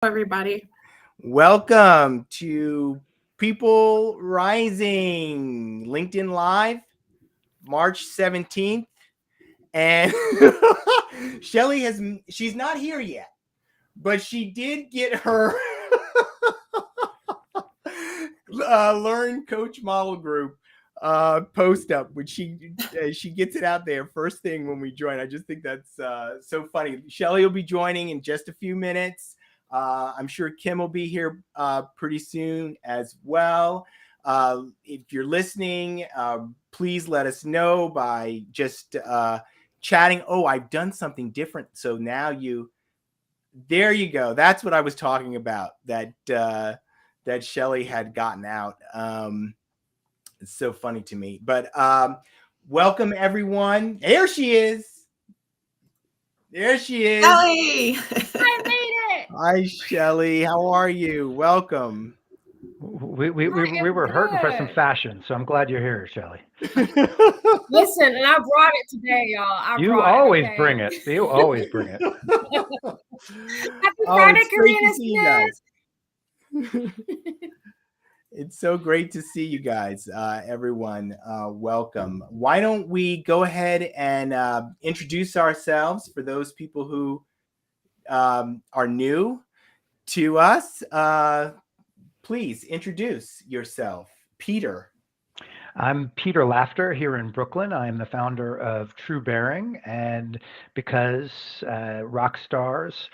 Everybody. Welcome to People Rising LinkedIn Live, March 17th. And she's not here yet, but she did get her Learn Coach Model Group post up, which she gets it out there first thing when we join. I just think that's so funny. Shelly will be joining in just a few minutes. I'm sure Kim will be here pretty soon as well. If you're listening, please let us know by just chatting. Oh, I've done something different. So now there you go. That's what I was talking about, that Shelly had gotten out. It's so funny to me. But welcome, everyone. There she is. There she is. Shelly! I made it. Hi, Shelly. How are you? Welcome. We were hurting for some fashion, so I'm glad you're here, Shelly. Listen, and I brought it today, y'all. You always bring it. You always bring it. Happy Friday, Koreanist. It's so great to see you guys, everyone. Welcome. Why don't we go ahead and introduce ourselves for those people who are new to us. Please introduce yourself. Peter. I'm Peter Laughter here in Brooklyn. I am the founder of True Bearing, and because rock stars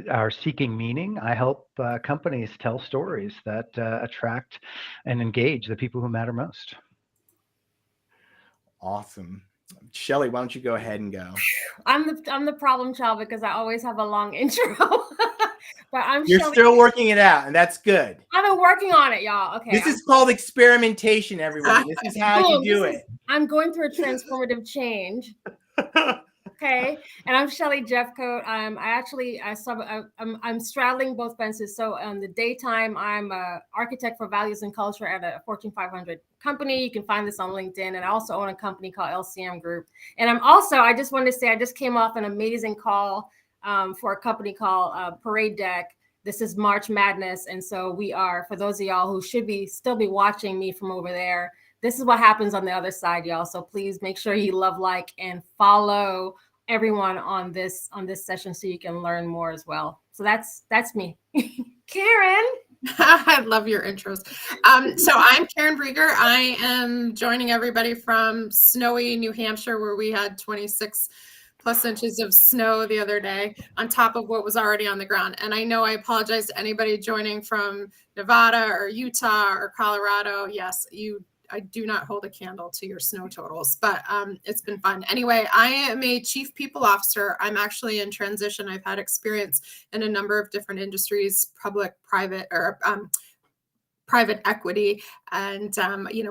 are seeking meaning, I help companies tell stories that attract and engage the people who matter most. Awesome. Shelly, why don't you go ahead and go? I'm the problem child because I always have a long intro. But You're Shelly. Still working it out, and that's good. I've been working on it, y'all. Okay. This is called experimentation, everyone. This is how you do it. I'm going through a transformative change. Okay, and I'm Shelly Jeffcoat. I'm straddling both fences. So on the daytime, I'm an architect for values and culture at a Fortune 500 company. You can find this on LinkedIn. And I also own a company called LCM Group. And I just wanted to say, I just came off an amazing call for a company called Parade Deck. This is March Madness. And so we are, for those of y'all who should still be watching me from over there, this is what happens on the other side, y'all. So please make sure you love, like, and follow everyone on this session so you can learn more as well. So that's me. Karen. I love your intros. So I'm Karen Brieger. I am joining everybody from snowy New Hampshire, where we had 26 plus inches of snow the other day on top of what was already on the ground. And I know I apologize to anybody joining from Nevada or Utah or Colorado. Yes, I do not hold a candle to your snow totals, but it's been fun. Anyway, I am a chief people officer. I'm actually in transition. I've had experience in a number of different industries, public, private, or private equity. And,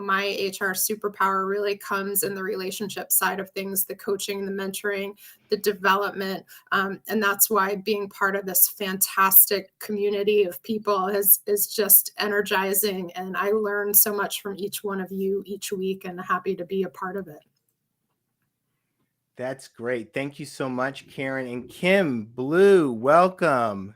my HR superpower really comes in the relationship side of things, the coaching, the mentoring, the development. And that's why being part of this fantastic community of people is just energizing. And I learn so much from each one of you each week, and happy to be a part of it. That's great. Thank you so much, Karen. And Kim Blue, welcome.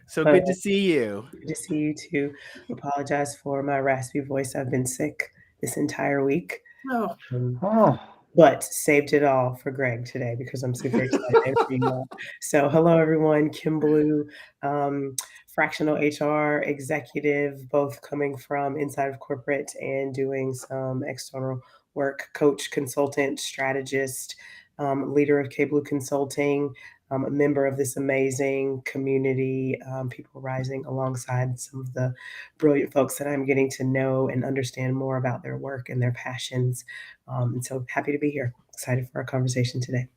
So good to see you. Good to see you too. Apologize for my raspy voice. I've been sick this entire week. But saved it all for Greg today because I'm super excited for you all. So hello, everyone. Kim Blue, fractional HR executive, both coming from inside of corporate and doing some external work, coach, consultant, strategist, leader of K Blue Consulting, a member of this amazing community, People Rising, alongside some of the brilliant folks that I'm getting to know and understand more about their work and their passions. And so happy to be here. Excited for our conversation today.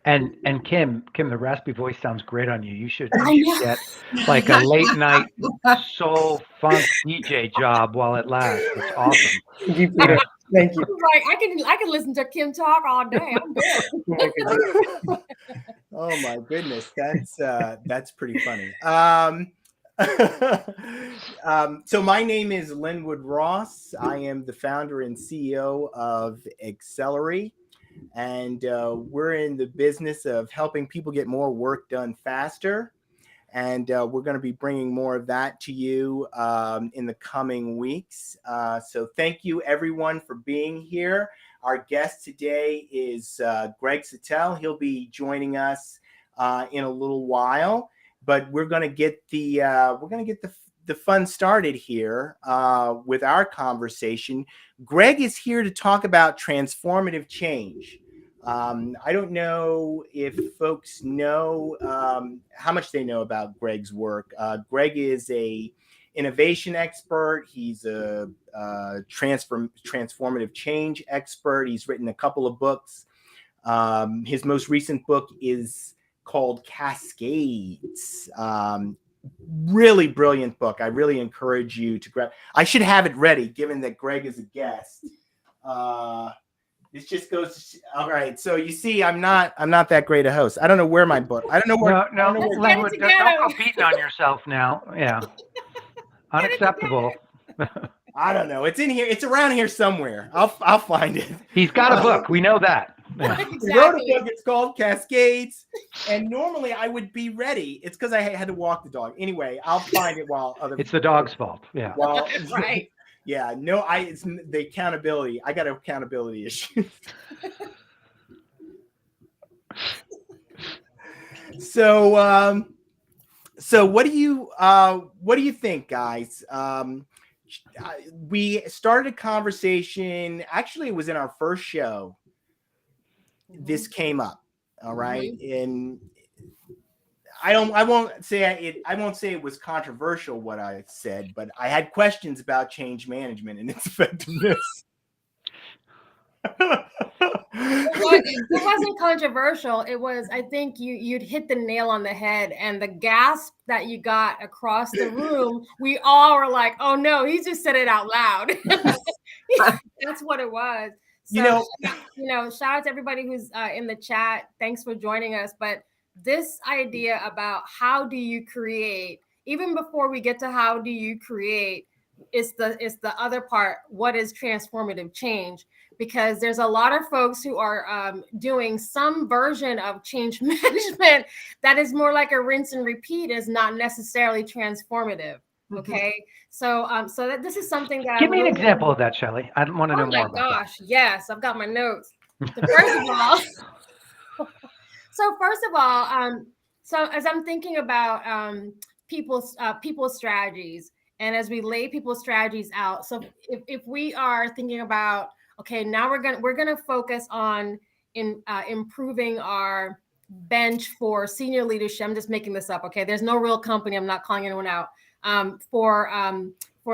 And Kim, the raspy voice sounds great on you. You should get like a late night soul funk DJ job while it lasts. It's awesome. Thank you, Peter. Thank you. Like I can listen to Kim talk all day. I'm good. Oh my goodness, that's pretty funny. So my name is Linwood Ross. I am the founder and CEO of Accelerate, and we're in the business of helping people get more work done faster. And we're going to be bringing more of that to you in the coming weeks. So thank you, everyone, for being here. Our guest today is Greg Satell. He'll be joining us in a little while, but we're going to get the fun started here with our conversation. Greg is here to talk about transformative change. I don't know if folks know how much they know about Greg's work. Greg is a innovation expert. He's a transformative change expert. He's written a couple of books. His most recent book is called Cascades. Really brilliant book. I really encourage you to grab. I should have it ready, given that Greg is a guest. This just goes. All right. So you see, I'm not that great a host. I don't know where my book. I don't know where. No, Let's get it together. don't go beating on yourself now. Yeah, unacceptable. I don't know. It's in here. It's around here somewhere. I'll find it. He's got a book. We know that. Yeah. He wrote a book. It's called Cascades. And normally I would be ready. It's because I had to walk the dog. Anyway, I'll find it while other. It's the dog's fault. Yeah. Well, Right. Yeah. No, it's the accountability. I got accountability issues. So what do you think, guys? We started a conversation. Actually, it was in our first show. This came up. All right. And I won't say it was controversial what I said, but I had questions about change management and its effectiveness. It wasn't controversial. It was, I think you'd hit the nail on the head, and the gasp that you got across the room, we all were like, oh no, he just said it out loud. That's what it was. So, shout out to everybody who's in the chat. Thanks for joining us. But this idea about how do you create, even before we get to how do you create, is the other part. What is transformative change? Because there's a lot of folks who are doing some version of change management that is more like a rinse and repeat, is not necessarily transformative. Okay, so that this is something that give me an example of that, Shelley. I want to know more about that. Oh my gosh, yes, I've got my notes. So first of all, so as I'm thinking about people's strategies, and as we lay people's strategies out, so if we are thinking about, okay, now we're gonna focus on improving our bench for senior leadership. I'm just making this up. Okay, there's no real company. I'm not calling anyone out. For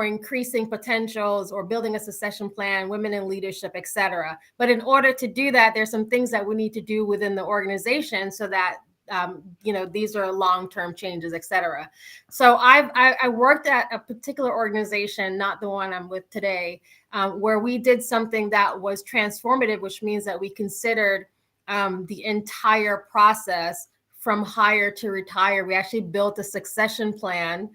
increasing potentials or building a succession plan, women in leadership, et cetera. But in order to do that, there's some things that we need to do within the organization so that these are long-term changes, et cetera. So I worked at a particular organization, not the one I'm with today, where we did something that was transformative, which means that we considered the entire process from hire to retire. We actually built a succession plan,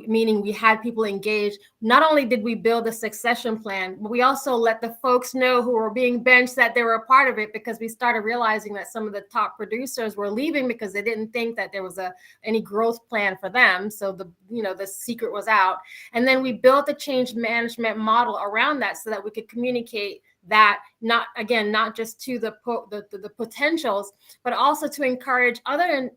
meaning we had people engaged. Not only did we build a succession plan, but we also let the folks know who were being benched that they were a part of it, because we started realizing that some of the top producers were leaving because they didn't think that there was any growth plan for them. So the secret was out. And then we built a change management model around that so that we could communicate that not just to the potentials, but also to encourage other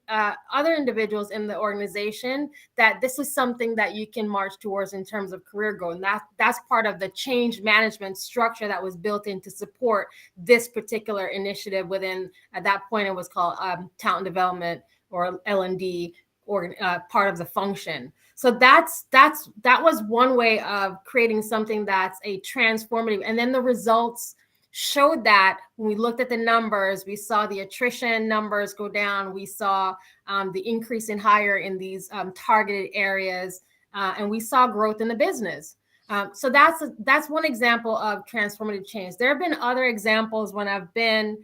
individuals in the organization that this is something that you can march towards in terms of career growth. And that's part of the change management structure that was built in to support this particular initiative within, at that point, it was called talent development, or L&D, or part of the function. So that was one way of creating something that's a transformative. And then the results showed that when we looked at the numbers, we saw the attrition numbers go down. We saw the increase in hire in these targeted areas, and we saw growth in the business. So that's one example of transformative change. There have been other examples when I've been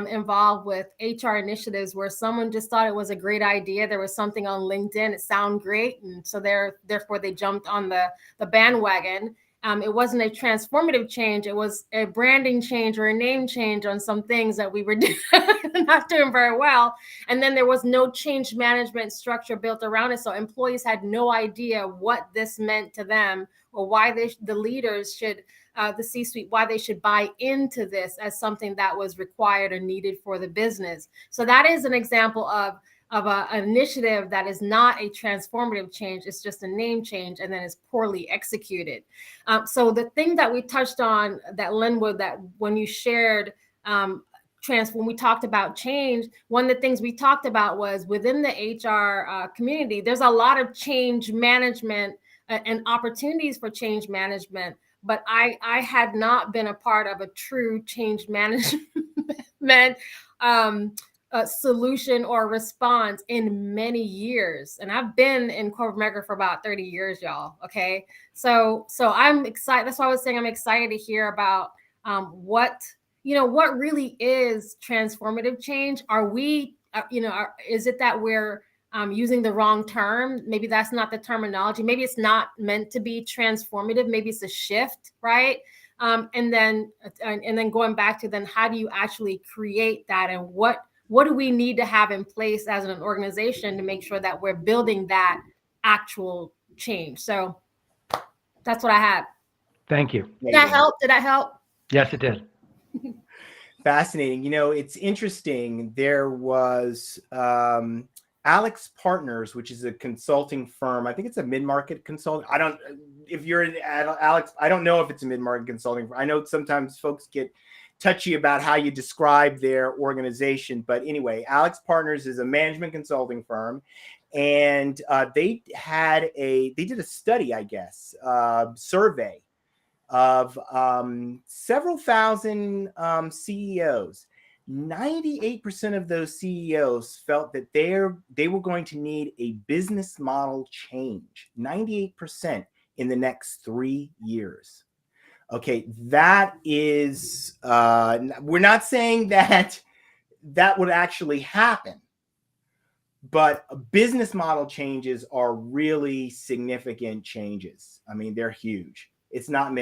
involved with HR initiatives where someone just thought it was a great idea. There was something on LinkedIn, it sounded great, and so therefore they jumped on the bandwagon. It wasn't a transformative change. It was a branding change or a name change on some things that we were not doing very well. And then there was no change management structure built around it. So employees had no idea what this meant to them, or why the leaders should, the C-suite, why they should buy into this as something that was required or needed for the business. So that is an example of an initiative that is not a transformative change. It's just a name change, and then it's poorly executed. So the thing that we touched on, that Linwood, that when you shared when we talked about change, one of the things we talked about was within the HR community, there's a lot of change management and opportunities for change management. But I had not been a part of a true change management a solution or response in many years. And I've been in corporate America for about 30 years, y'all. Okay. So I'm excited. That's why I was saying I'm excited to hear about what really is transformative change. Are we, is it that we're using the wrong term? Maybe that's not the terminology. Maybe it's not meant to be transformative. Maybe it's a shift, right? And then going back to then, how do you actually create that, and what do we need to have in place as an organization to make sure that we're building that actual change? So that's what I had. Thank you. Did that help? Yes, it did. Fascinating. It's interesting. There was Alex Partners, which is a consulting firm. I think it's a mid-market consulting. If you're in Alex, I don't know if it's a mid-market consulting firm. I know sometimes folks get touchy about how you describe their organization. But anyway, Alex Partners is a management consulting firm. And they did a study, I guess, survey of several thousand CEOs. 98% of those CEOs felt that they were going to need a business model change. 98% in the next 3 years. Okay, that is, we're not saying that would actually happen, but business model changes are really significant changes. I mean, they're huge. It's not,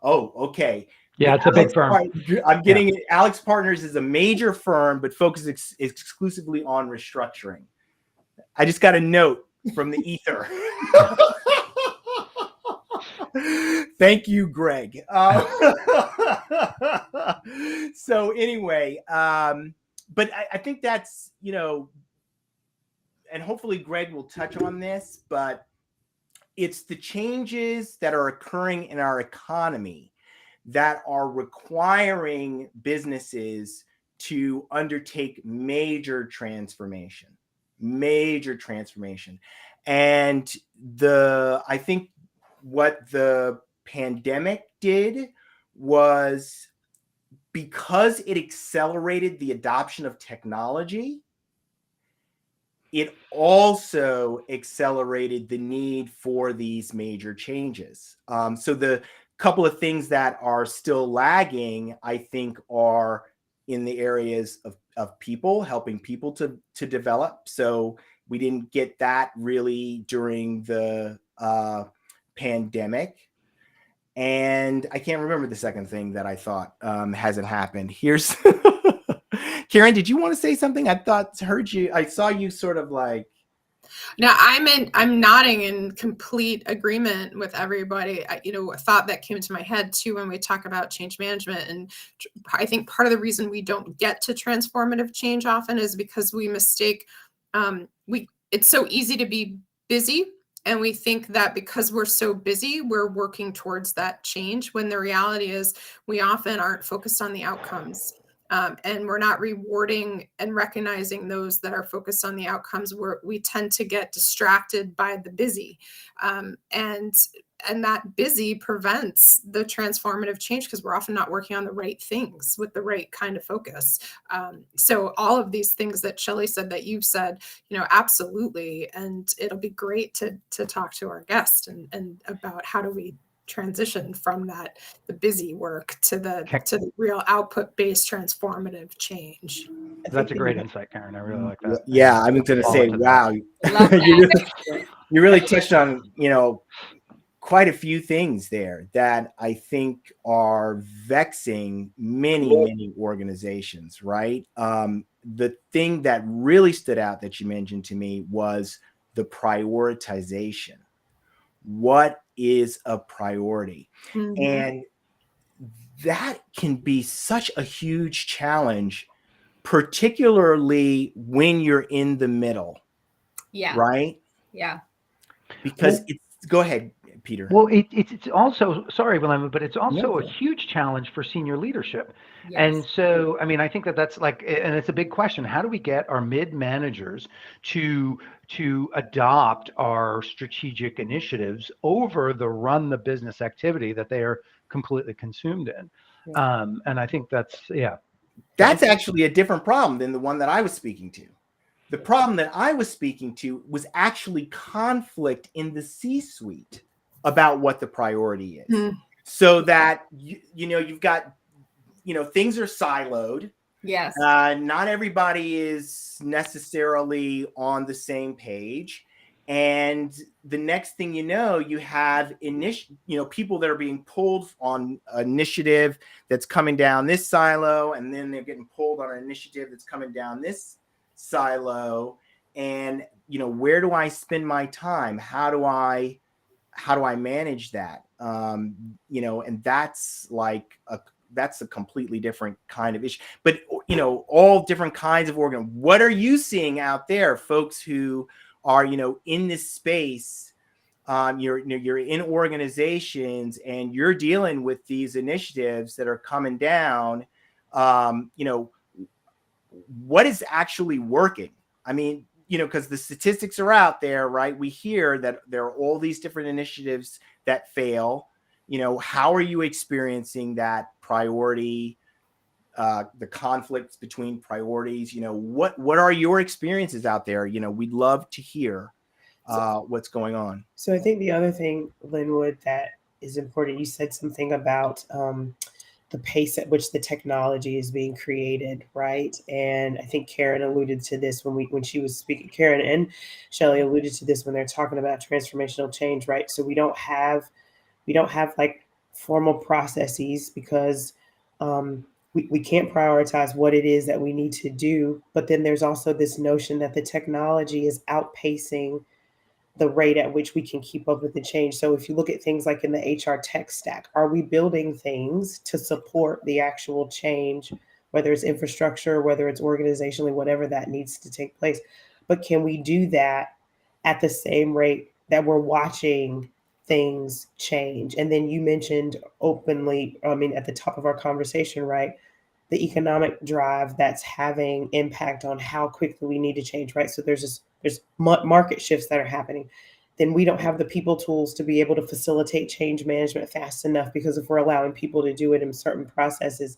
okay. Yeah, it's a big firm. I'm getting it. Alex Partners is a major firm, but focuses exclusively on restructuring. I just got a note from the ether. Thank you, Greg. So anyway, but I think that's, and hopefully Greg will touch on this, but it's the changes that are occurring in our economy that are requiring businesses to undertake major transformation. And I think what the pandemic did was, because it accelerated the adoption of technology, it also accelerated the need for these major changes. So the couple of things that are still lagging, I think, are in the areas of people, helping people to develop. So we didn't get that really during the pandemic. And I can't remember the second thing that I thought hasn't happened. Here's Karen, did you want to say something? I saw you sort of like. No, I'm nodding in complete agreement with everybody. A thought that came into my head too when we talk about change management, and I think part of the reason we don't get to transformative change often is because we mistake. It's so easy to be busy, and we think that because we're so busy, we're working towards that change, when the reality is we often aren't focused on the outcomes. And we're not rewarding and recognizing those that are focused on the outcomes. We tend to get distracted by the busy, and that busy prevents the transformative change, because we're often not working on the right things with the right kind of focus. So all of these things that Shelley said, that you've said, absolutely. And it'll be great to talk to our guest and about how do we transition from the busy work to the real output-based transformative change. That's a great insight, Karen. I really like that. Yeah, I'm going to say, wow, you really touched on, quite a few things there that I think are vexing many organizations, right? The thing that really stood out that you mentioned to me was the prioritization. What is a priority? Mhm. And that can be such a huge challenge, particularly when you're in the middle, Yeah. right? Yeah. Because Well, it's, go ahead, Peter. Well, it's also, sorry, William, but it's also a No. huge challenge for senior leadership. Yes. And so, I mean, I think that that's like, and it's a big question. How do we get our mid managers to adopt our strategic initiatives over the run the business activity that they are completely consumed in? And I think that's, yeah. That's actually a different problem than the one that I was speaking to. The problem that I was speaking to was actually conflict in the C-suite about what the priority is. Mm. So that, you've got, things are siloed. Yes. Not everybody is necessarily on the same page. And the next thing you know, you have people that are being pulled on initiative that's coming down this silo, and then they're getting pulled on an initiative that's coming down this silo. And where do I spend my time? How do I manage that? And that's a completely different kind of issue. But all different kinds of what are you seeing out there, folks who are in this space? You're in organizations and you're dealing with these initiatives that are coming down. What is actually working? I mean, because the statistics are out there, right? We hear that there are all these different initiatives that fail. How are you experiencing that priority, the conflicts between priorities? What are your experiences out there? We'd love to hear what's going on. So I think the other thing, Linwood, that is important, you said something about the pace at which the technology is being created, right? And I think Karen alluded to this when she was speaking. Karen and Shelley alluded to this when they're talking about transformational change, right? So we don't have like formal processes because we can't prioritize what it is that we need to do. But then there's also this notion that the technology is outpacing the rate at which we can keep up with the change. So if you look at things like in the HR tech stack, are we building things to support the actual change, whether it's infrastructure, whether it's organizationally, whatever that needs to take place? But can we do that at the same rate that we're watching things change? And then you mentioned openly, at the top of our conversation, right? The economic drive that's having impact on how quickly we need to change, right? So there's market shifts that are happening. Then we don't have the people tools to be able to facilitate change management fast enough, because if we're allowing people to do it in certain processes,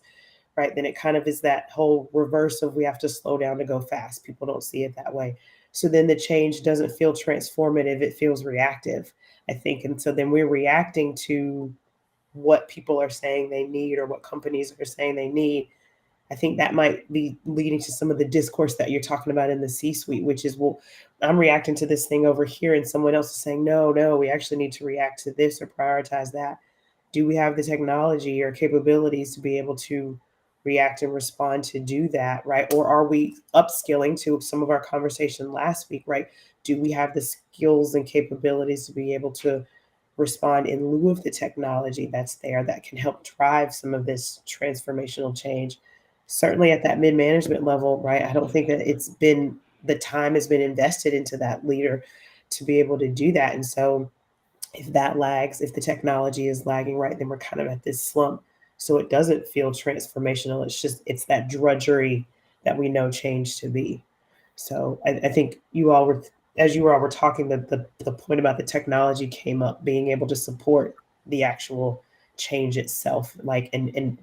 right, then it kind of is that whole reverse of we have to slow down to go fast. People don't see it that way. So then the change doesn't feel transformative, it feels reactive, I think. And so then we're reacting to what people are saying they need or what companies are saying they need. I think that might be leading to some of the discourse that you're talking about in the C-suite, which is, well, I'm reacting to this thing over here and someone else is saying, no, we actually need to react to this or prioritize that. Do we have the technology or capabilities to be able to react and respond to do that, right? Or are we upskilling, to some of our conversation last week, right? Do we have the skills and capabilities to be able to respond in lieu of the technology that's there that can help drive some of this transformational change? Certainly at that mid-management level, right? I don't think that the time has been invested into that leader to be able to do that. And so if that lags, if the technology is lagging, right, then we're kind of at this slump. So it doesn't feel transformational. It's that drudgery that we know change to be. So I think as you all were talking, the point about the technology came up, being able to support the actual change itself, like,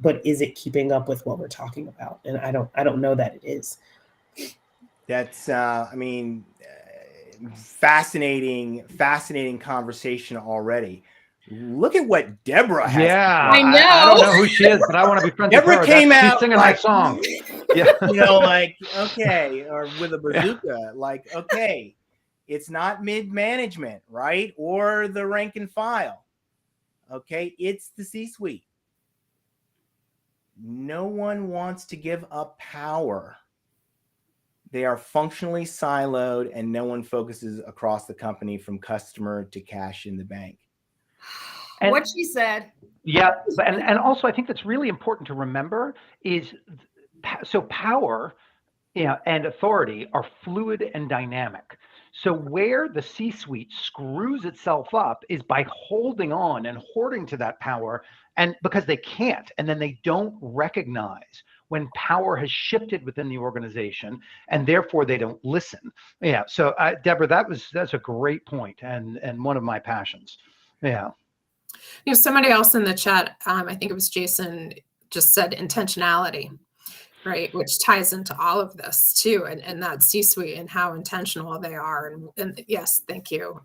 but is it keeping up with what we're talking about? And I don't know that it is. That's fascinating conversation already. Look at what Deborah has. Yeah, I know. I don't know who she is, but I want to be friends with Deborah her. came out She's singing like, my song. Yeah. like, okay, or with a bazooka, like, okay, it's not mid-management, right? Or the rank and file. Okay, it's the C-suite. No one wants to give up power. They are functionally siloed, and no one focuses across the company from customer to cash in the bank. And- What she said. Yeah, and also I think that's really important to remember is so power, and authority are fluid and dynamic. So where the C-suite screws itself up is by holding on and hoarding to that power, and because they can't, and then they don't recognize when power has shifted within the organization, and therefore they don't listen. Yeah. So Deborah, that's a great point, and one of my passions. Yeah. Somebody else in the chat, I think it was Jason, just said intentionality, right? Which ties into all of this too, and that C-suite and how intentional they are. And yes, thank you,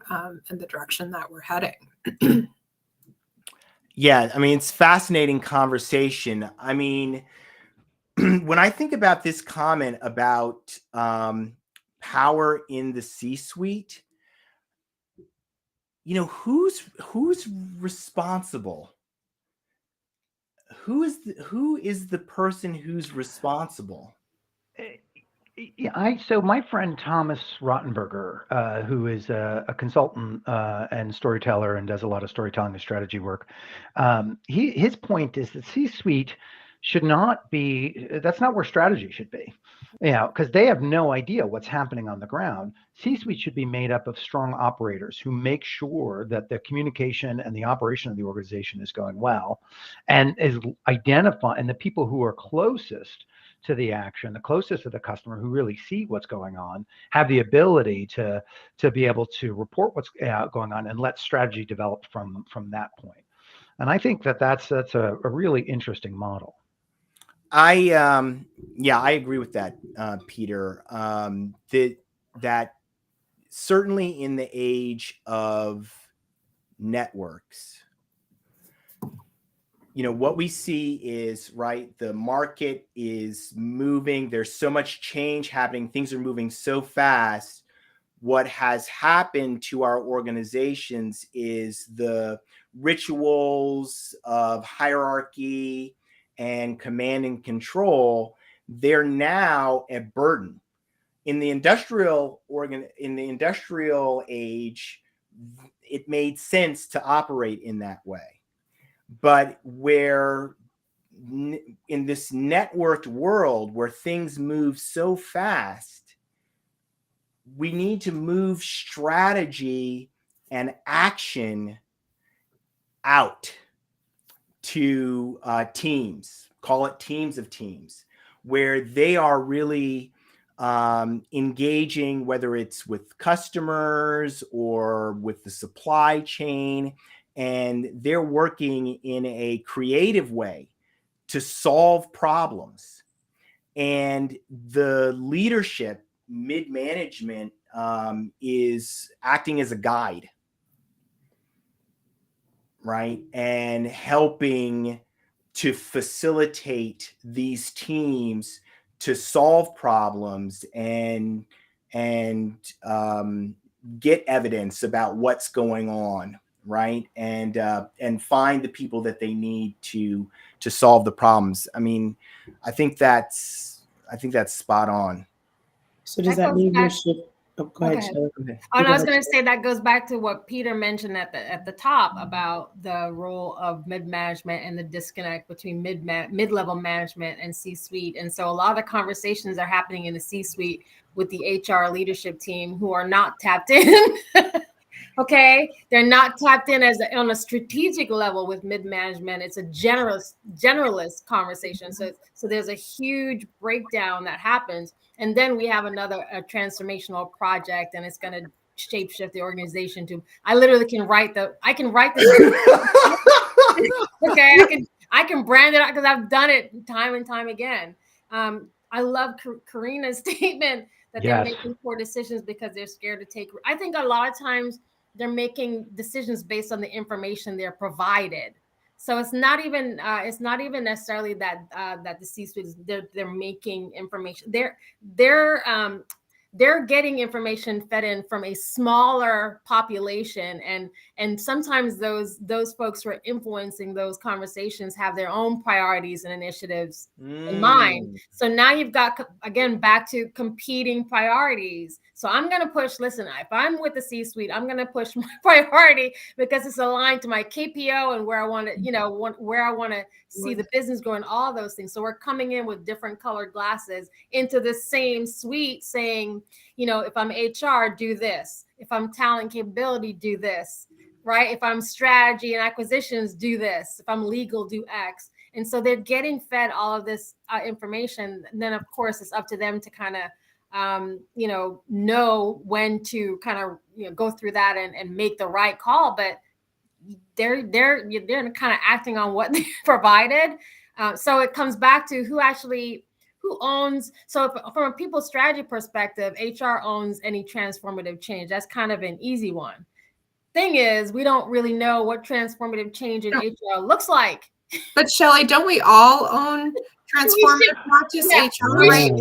in the direction that we're heading. Yeah, I mean, it's fascinating conversation. I mean, when I think about this comment about power in the C-suite, who's responsible? Who is the person who's responsible? Yeah, so my friend Thomas Rottenberger, who is a consultant and storyteller and does a lot of storytelling and strategy work, his point is that C-suite should not be, that's not where strategy should be. Because they have no idea what's happening on the ground. C-suite should be made up of strong operators who make sure that the communication and the operation of the organization is going well, and is identifying, and the people who are closest to the action, the closest to the customer, who really see what's going on, have the ability to be able to report what's going on and let strategy develop from that point. And I think that's a really interesting model. I agree with that, Peter. That certainly in the age of networks, what we see is, right, the market is moving. There's so much change happening. Things are moving so fast. What has happened to our organizations is the rituals of hierarchy and command and control, they're now a burden. In the industrial age, it made sense to operate in that way. But where in this networked world where things move so fast, we need to move strategy and action out to teams, call it teams of teams, where they are really engaging, whether it's with customers or with the supply chain, and they're working in a creative way to solve problems. And the leadership, mid-management, is acting as a guide, right? And helping to facilitate these teams to solve problems and get evidence about what's going on, right? And find the people that they need to solve the problems. I mean, I think that's spot on. So does that mean leadership? Oh, go ahead, Shelley. Oh, and I was going to say that goes back to what Peter mentioned at the top about the role of mid-management and the disconnect between mid-level management and C-suite. And so a lot of the conversations are happening in the C-suite with the HR leadership team who are not tapped in. Okay, they're not tapped in on a strategic level with mid-management. It's a generalist conversation. So there's a huge breakdown that happens. And then we have a transformational project, and it's going to shapeshift the organization to. I literally can write this. Okay, I can brand it out because I've done it time and time again. I love Karina's statement that they're making poor decisions because they're scared to take. I think a lot of times they're making decisions based on the information they're provided. So it's not even necessarily that the C-suite they're making information. they're getting information fed in from a smaller population, and sometimes those folks who are influencing those conversations have their own priorities and initiatives in mind. So now you've got, again, back to competing priorities. So I'm going to push, listen, if I'm with the C-suite, I'm going to push my priority because it's aligned to my KPO and where I want to, where I want to see the business going, all those things. So we're coming in with different colored glasses into the same suite saying, if I'm HR, do this. If I'm talent capability, do this, right? If I'm strategy and acquisitions, do this. If I'm legal, do X. And so they're getting fed all of this information. And then, of course, it's up to them to kind of, know when to kind of, go through that and make the right call. But they're kind of acting on what they provided. So it comes back to who owns. So from a people strategy perspective, HR owns any transformative change. That's kind of an easy one. Thing is, we don't really know what transformative change in HR looks like. But Shelley, don't we all own transformative, not just HR, right?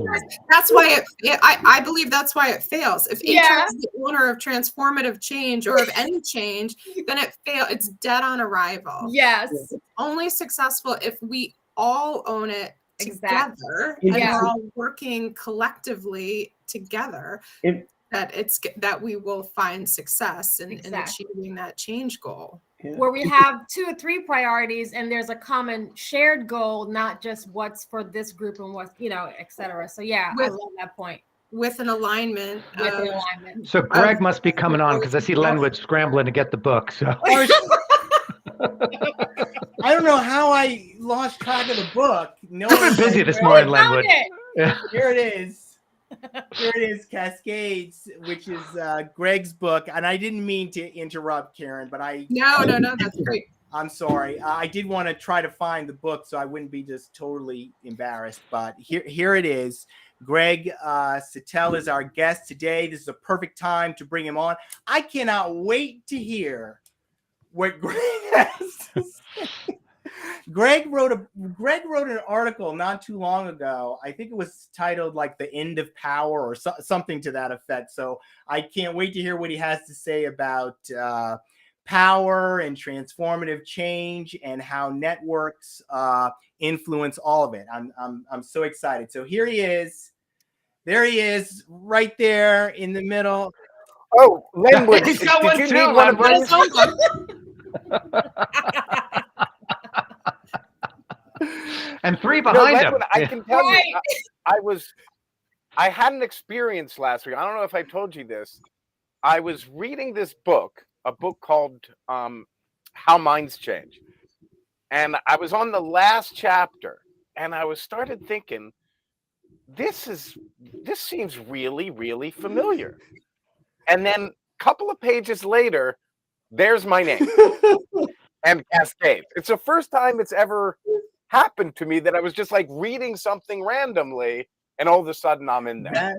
That's why I believe that's why it fails. If HR is the owner of transformative change or of any change, then it's dead on arrival. Yes. It's only successful if we all own it together and we're all working collectively together. That we will find success in achieving that change goal. Where we have 2 or 3 priorities and there's a common shared goal, not just what's for this group and what's, et cetera. So I love that point. With an alignment. So Greg must be coming on because I see Lenwood scrambling to get the book. So I don't know how I lost track of the book. No, I've been busy this morning, Lenwood. Here it is. Here it is, Cascades, which is Greg's book. And I didn't mean to interrupt, Karen, but No, that's great. I'm sorry. I did want to try to find the book so I wouldn't be just totally embarrassed. But here it is. Greg Satell is our guest today. This is a perfect time to bring him on. I cannot wait to hear what Greg has to say. Greg wrote an article not too long ago. I think it was titled like The End of Power or something to that effect. So I can't wait to hear what he has to say about power and transformative change and how networks influence all of it. I'm so excited. So here he is. There he is, right there in the middle. Oh, Lenwood, He's got one did too, you need one of Lenwood. those? And 3 behind him. Lenwood, I can tell you, I had an experience last week. I don't know if I told you this. I was reading this book, a book called How Minds Change. And I was on the last chapter and I started thinking, this seems really, really familiar. And then a couple of pages later, there's my name and Cascades. It's the first time it's ever happened to me that I was just like reading something randomly and all of a sudden I'm in there.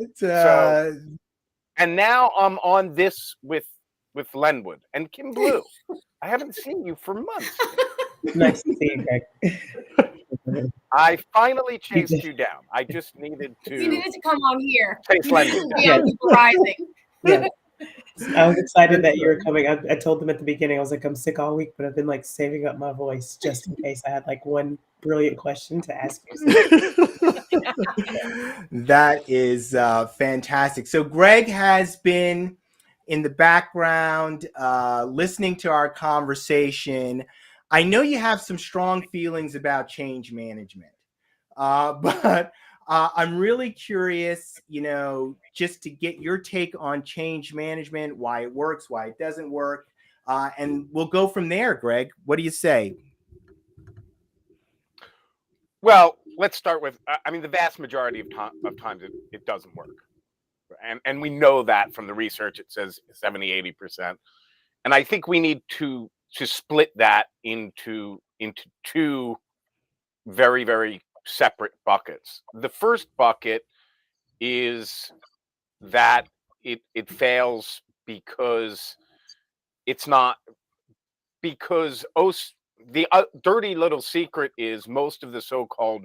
And now I'm on this with Lenwood and Kim Blue. I haven't seen you for months. Nice to see you, Greg. I finally chased you down. I just needed to. You needed to come on here. Chase Lenwood. Rising. Yeah. I was excited that you were coming. I told them at the beginning, I was like, I'm sick all week, but I've been like saving up my voice just in case I had like one brilliant question to ask you. That is fantastic. So Greg has been in the background listening to our conversation. I know you have some strong feelings about change management, but I'm really curious, just to get your take on change management, why it works, why it doesn't work. And we'll go from there, Greg. What do you say? Well, let's start with, the vast majority of times it doesn't work. And we know that from the research. It says 70, 80%. And I think we need to split that into 2 very, very separate buckets. The first bucket is that it fails because the dirty little secret is most of the so-called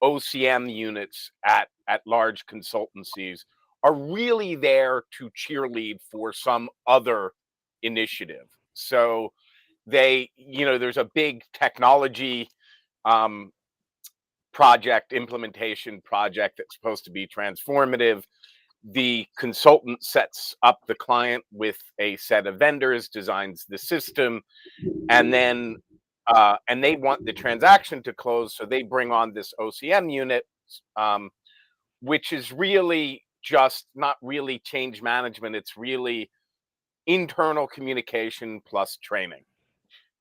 OCM units at large consultancies are really there to cheerlead for some other initiative. So they, there's a big technology implementation project that's supposed to be transformative. The consultant sets up the client with a set of vendors, designs the system, and then and they want the transaction to close, so they bring on this OCM unit, which is really just not really change management. It's really internal communication plus training.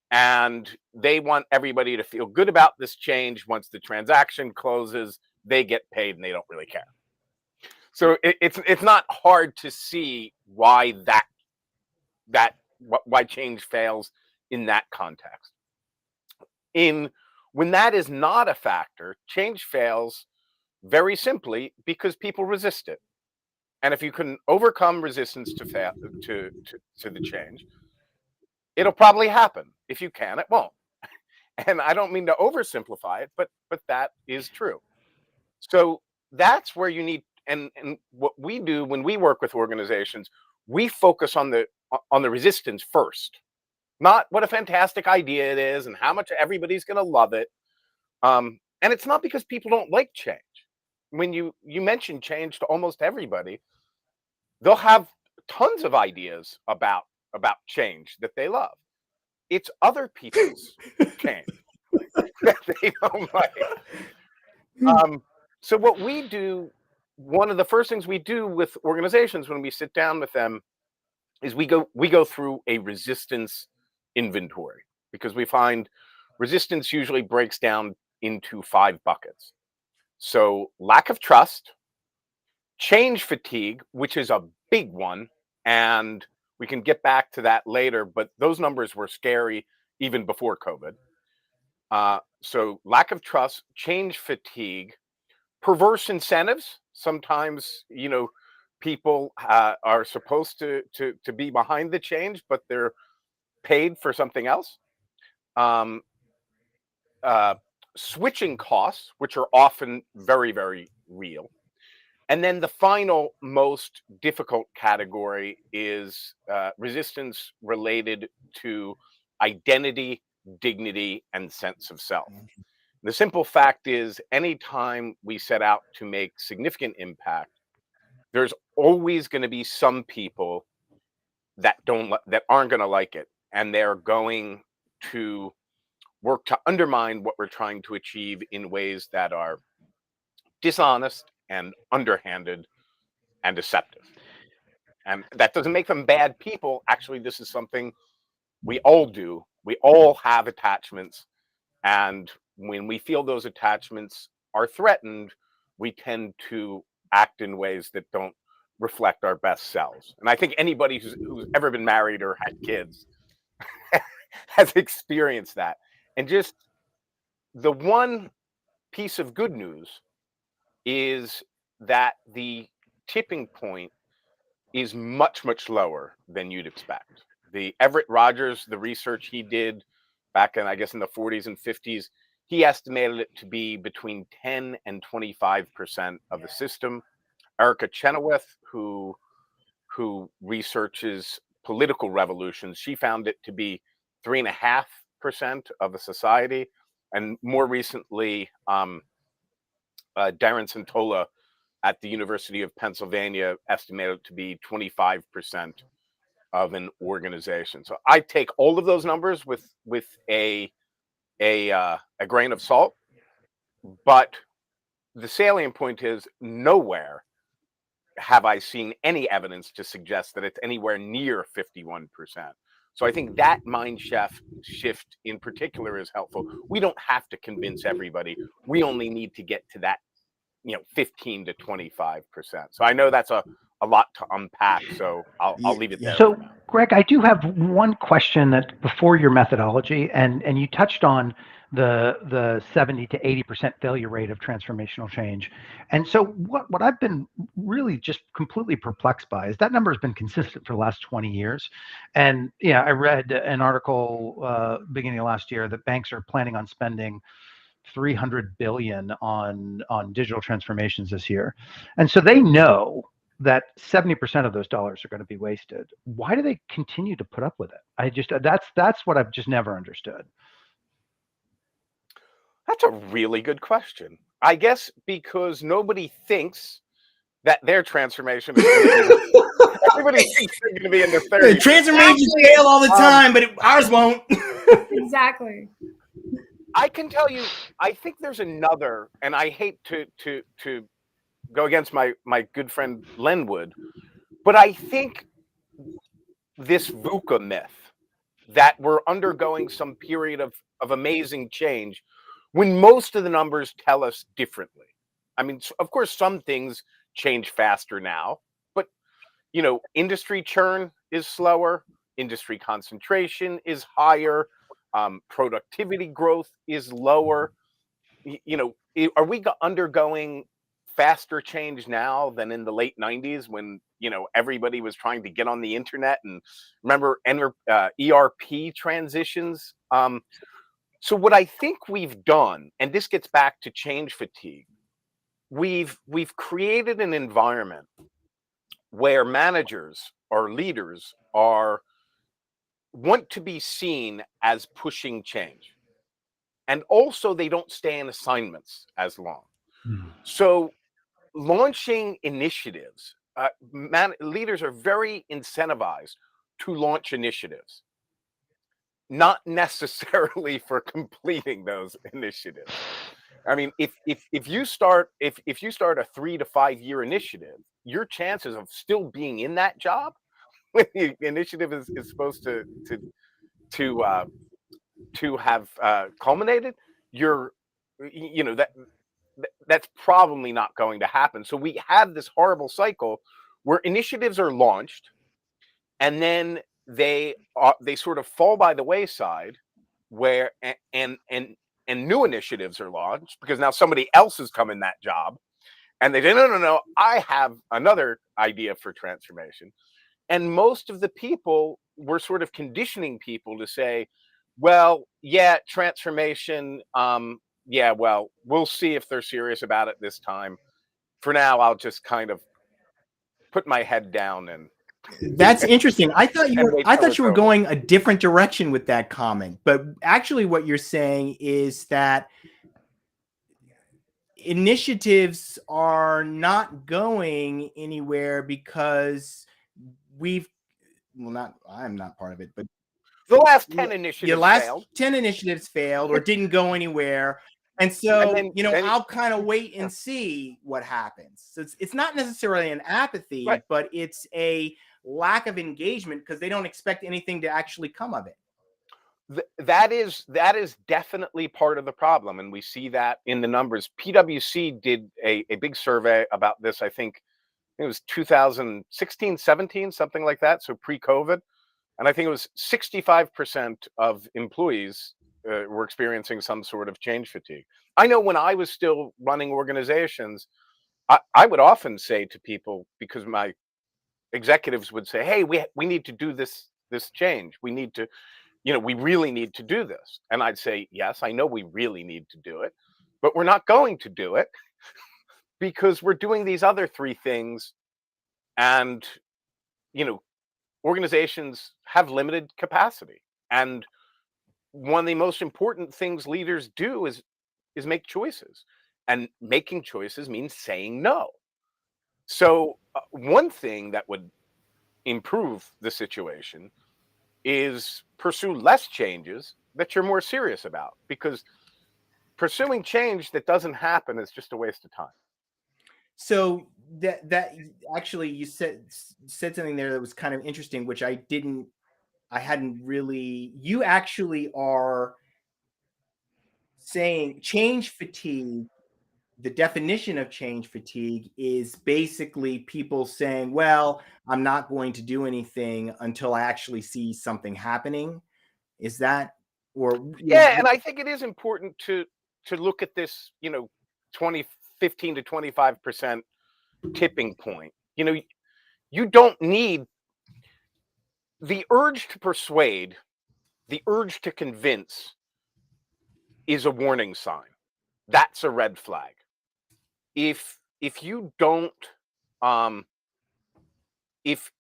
And they want everybody to feel good about this change. Once the transaction closes, they get paid and they don't really care. So it's not hard to see why why change fails in that context. When that is not a factor, change fails very simply because people resist it. And if you can overcome resistance to the change, it'll probably happen. If you can, it won't. And I don't mean to oversimplify it, but that is true. So that's where you need, and what we do when we work with organizations, we focus on the resistance first, not what a fantastic idea it is and how much everybody's going to love it. And it's not because people don't like change. When you mention change to almost everybody, they'll have tons of ideas about change that they love. It's other people's change that they don't like. So what we do, one of the first things we do with organizations when we sit down with them is we go through a resistance inventory, because we find resistance usually breaks down into 5 buckets. So lack of trust, change fatigue, which is a big one, and we can get back to that later, but those numbers were scary even before COVID. So lack of trust, change fatigue, perverse incentives. Sometimes, people are supposed to be behind the change, but they're paid for something else. Switching costs, which are often very, very real. And then the final most difficult category is resistance related to identity, dignity, and sense of self. The simple fact is, anytime we set out to make significant impact, there's always going to be some people that aren't going to like it, and they're going to work to undermine what we're trying to achieve in ways that are dishonest and underhanded and deceptive. And that doesn't make them bad people. Actually, this is something we all do. We all have attachments. And when we feel those attachments are threatened, we tend to act in ways that don't reflect our best selves. And I think anybody who's ever been married or had kids has experienced that. And just the one piece of good news is that the tipping point is much, much lower than you'd expect. The Everett Rogers, the research he did back in, I guess, in the 40s and 50s, he estimated it to be between 10 and 25% of the system. Erica Chenoweth, who researches political revolutions, she found it to be 3.5% of the society. And more recently, Darren Santola at the University of Pennsylvania estimated it to be 25% of an organization. So I take all of those numbers with a grain of salt, but the salient point is nowhere have I seen any evidence to suggest that it's anywhere near 51%. So I think that mind shift in particular is helpful. We don't have to convince everybody. We only need to get to that 15 to 25%. So I know that's a lot to unpack, so I'll leave it there. So Greg, I do have one question that before your methodology, and you touched on the 70 to 80% failure rate of transformational change. And so what I've been really just completely perplexed by is that number has been consistent for the last 20 years. And yeah, I read an article beginning of last year that banks are planning on spending $300 billion on digital transformations this year. And so they know that 70% of those dollars are going to be wasted. Why do they continue to put up with it? That's what I've just never understood. That's a really good question. I guess because nobody thinks that their transformation is going to be. Everybody thinks they're going to be in their 30s. Transformations fail all the time, but ours won't. Exactly. I can tell you, I think there's another, and I hate to go against my good friend Lenwood, but I think this VUCA myth that we're undergoing some period of amazing change when most of the numbers tell us differently. I mean, of course, some things change faster now, but industry churn is slower, industry concentration is higher, productivity growth is lower. Are we undergoing faster change now than in the late 90s when everybody was trying to get on the internet and remember ERP transitions? So what I think we've done, and this gets back to change fatigue, we've created an environment where managers or leaders want to be seen as pushing change. And also they don't stay in assignments as long. So launching initiatives, leaders are very incentivized to launch initiatives, not necessarily for completing those initiatives. I mean, if you start a 3 to 5 year initiative, your chances of still being in that job when the initiative is supposed to have culminated, that's probably not going to happen. So we have this horrible cycle where initiatives are launched and then they sort of fall by the wayside, where and new initiatives are launched because now somebody else has come in that job and they say, no, I have another idea for transformation. And most of the people, we're sort of conditioning people to say, well, yeah, transformation, yeah, well, we'll see if they're serious about it this time. For now, I'll just kind of put my head down and That's interesting. I thought you were over. going a different direction with that comment, but actually what you're saying is that initiatives are not going anywhere because I'm not part of it, but the last 10 initiatives failed. 10 initiatives failed or didn't go anywhere. And so, I'll kind of wait and see what happens. So it's not necessarily an apathy, right, but it's a lack of engagement because they don't expect anything to actually come of it. That is definitely part of the problem. And we see that in the numbers. PwC did a big survey about this. I think it was 2016, 17, something like that. So pre-COVID. And I think it was 65% of employees were experiencing some sort of change fatigue. I know when I was still running organizations, I would often say to people, because my executives would say, hey, we need to do this change. We need to, we really need to do this. And I'd say, yes, I know we really need to do it, but we're not going to do it because we're doing these other 3 things. And, organizations have limited capacity. And one of the most important things leaders do is make choices. And making choices means saying no. So one thing that would improve the situation is pursue less changes that you're more serious about, because pursuing change that doesn't happen is just a waste of time. So that actually, you said something there that was kind of interesting, which I hadn't really. You actually are saying change fatigue. The definition of change fatigue is basically people saying, well, I'm not going to do anything until I actually see something happening. Is that, or yeah, and I think it is important to look at this, 15 to 25% tipping point. You don't need the urge to persuade, the urge to convince is a warning sign. That's a red flag. If you don't if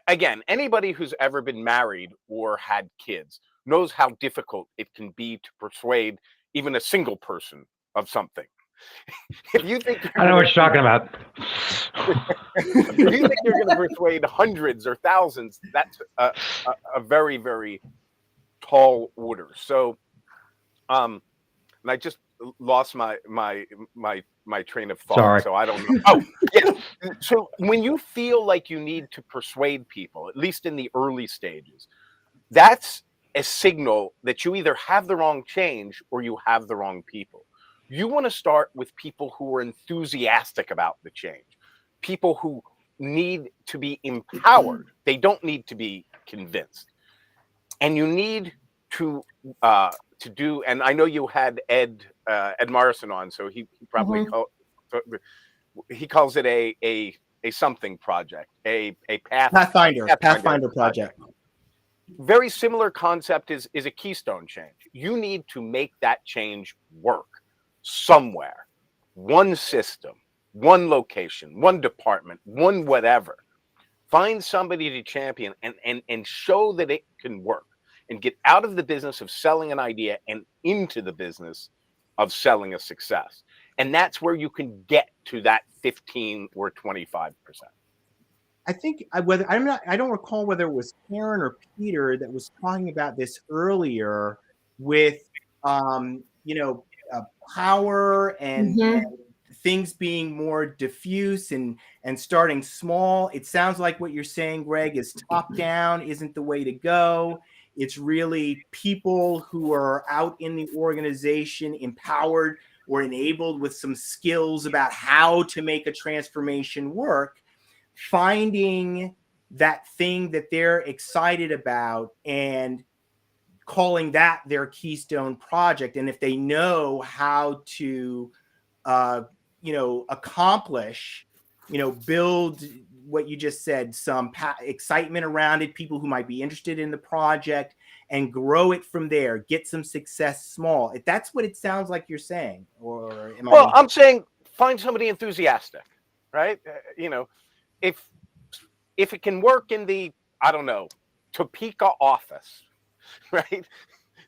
again, anybody who's ever been married or had kids knows how difficult it can be to persuade even a single person of something. If you think I know what you're talking about. if you think you're going to persuade hundreds or thousands, that's a very, very tall order. So, and I just lost my train of thought. Sorry. So I don't know. Oh, yeah. So when you feel like you need to persuade people, at least in the early stages, that's a signal that you either have the wrong change or you have the wrong people. You want to start with people who are enthusiastic about the change, people who need to be empowered. They don't need to be convinced. And you need to do. And I know you had Ed Morrison on, so he probably he calls it a something project, a Pathfinder project. Very similar concept is a keystone change. You need to make that change work somewhere, one system, one location, one department, one whatever. Find somebody to champion and show that it can work, and get out of the business of selling an idea and into the business of selling a success. And that's where you can get to that 15 or 25%. I think I don't recall whether it was Karen or Peter that was talking about this earlier with, power and things being more diffuse and starting small. It sounds like what you're saying, Greg, is top down isn't the way to go. It's really people who are out in the organization empowered or enabled with some skills about how to make a transformation work, finding that thing that they're excited about and calling that their keystone project. And if they know how to, accomplish, build what you just said, some excitement around it, people who might be interested in the project, and grow it from there, get some success small. If that's what it sounds like you're saying, or am Well, I'm saying find somebody enthusiastic, right? If it can work in the, I don't know, Topeka office, right? If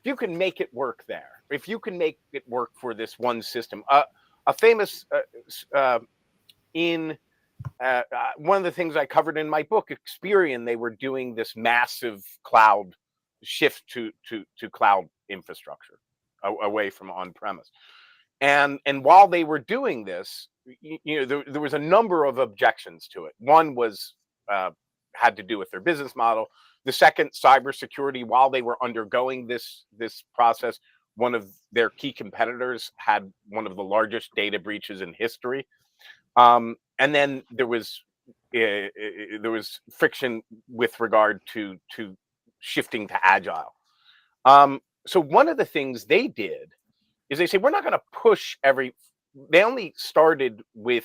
you can make it work there, if you can make it work for this one system, a famous one of the things I covered in my book, Experian, they were doing this massive cloud shift to cloud infrastructure away from on-premise. And while they were doing this, there was a number of objections to it. One was had to do with their business model. The second, cybersecurity. While they were undergoing this process, one of their key competitors had one of the largest data breaches in history. And then there was friction with regard to shifting to agile. So one of the things they did is they say, we're not going to push they only started with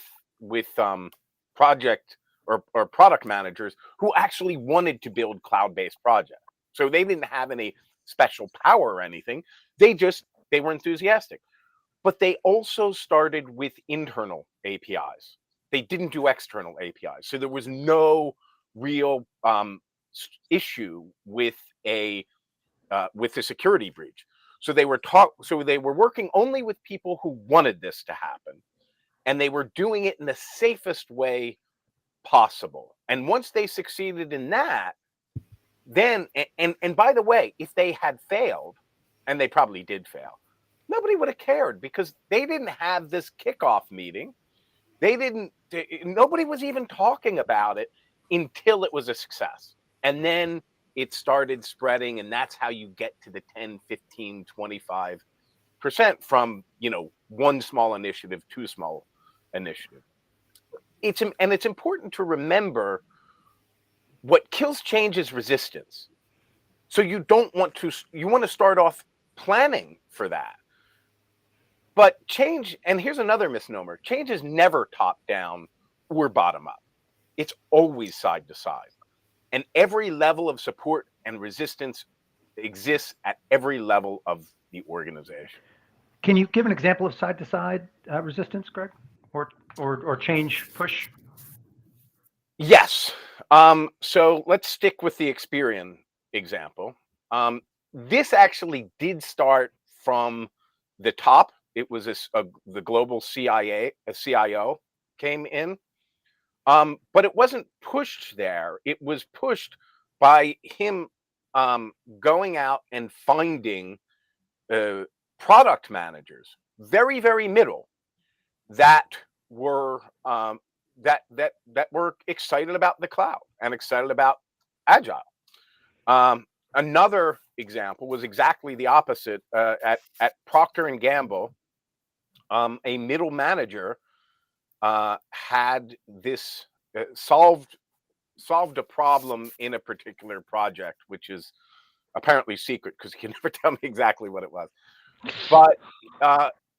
project or product managers who actually wanted to build cloud-based projects. So they didn't have any special power or anything. They were enthusiastic. But they also started with internal APIs. They didn't do external APIs. So there was no real issue with a security breach. So they were working only with people who wanted this to happen, and they were doing it in the safest way possible. And once they succeeded in that, then and by the way, if they had failed, and they probably did fail, nobody would have cared, because they didn't have this kickoff meeting. Nobody was even talking about it until it was a success. And then it started spreading, and that's how you get to the 10, 15, 25% from, one small initiative, two small initiative. It's important to remember what kills change is resistance. So you want to start off planning for that. But change, and here's another misnomer, change is never top down or bottom up. It's always side to side. And every level of support and resistance exists at every level of the organization. Can you give an example of side-to-side resistance, Greg, or change push? Yes. So let's stick with the Experian example. This actually did start from the top. It was the global CIO came in, but it wasn't pushed there. It was pushed by him going out and finding product managers, very, very middle, that were that were excited about the cloud and excited about agile. Another example was exactly the opposite. At Procter and Gamble, a middle manager had this solved a problem in a particular project, which is apparently secret because he can never tell me exactly what it was. But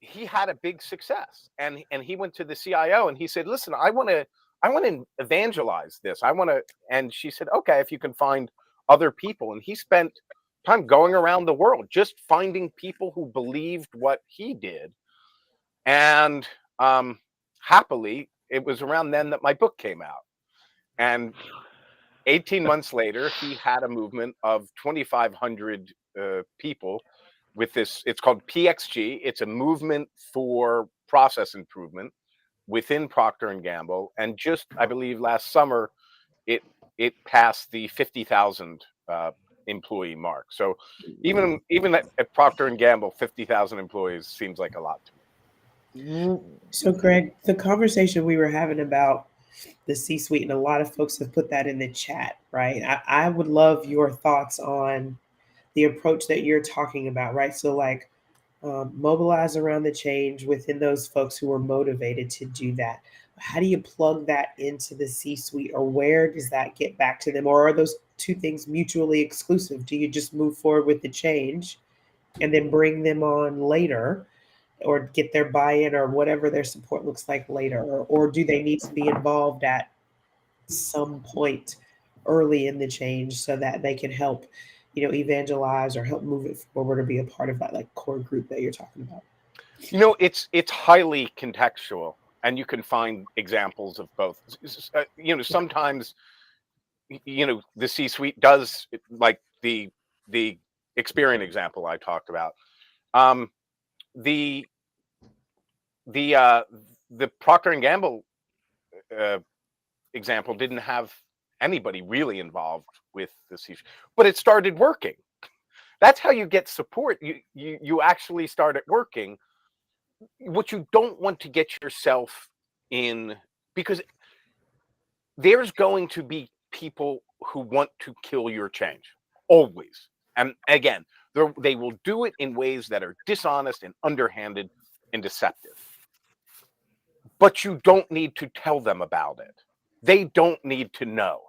he had a big success, and he went to the CIO and he said, "Listen, I want to evangelize this. I want to." And she said, "Okay, if you can find other people." And he spent time going around the world just finding people who believed what he did. And happily, it was around then that my book came out. And 18 months later, he had a movement of 2,500 people with this. It's called PXG. It's a movement for process improvement within Procter and Gamble. And just, I believe, last summer, it passed the 50,000 employee mark. So even at Procter and Gamble, 50,000 employees seems like a lot to me. So, Greg, the conversation we were having about the C-suite, and a lot of folks have put that in the chat, right? I would love your thoughts on the approach that you're talking about, right? So, like, mobilize around the change within those folks who are motivated to do that. How do you plug that into the C-suite, or where does that get back to them? Or are those two things mutually exclusive? Do you just move forward with the change and then bring them on later, or get their buy-in, or whatever their support looks like later? Or do they need to be involved at some point early in the change so that they can help, evangelize or help move it forward, or be a part of that like core group that you're talking about? It's highly contextual, and you can find examples of both. Sometimes the C-suite does, like the Experian example I talked about. The Procter and Gamble example didn't have anybody really involved with the C-suite, but it started working. That's how you get support. You actually start it working. What you don't want to get yourself in, because there's going to be people who want to kill your change, always. And again, they will do it in ways that are dishonest and underhanded and deceptive. But you don't need to tell them about it. They don't need to know.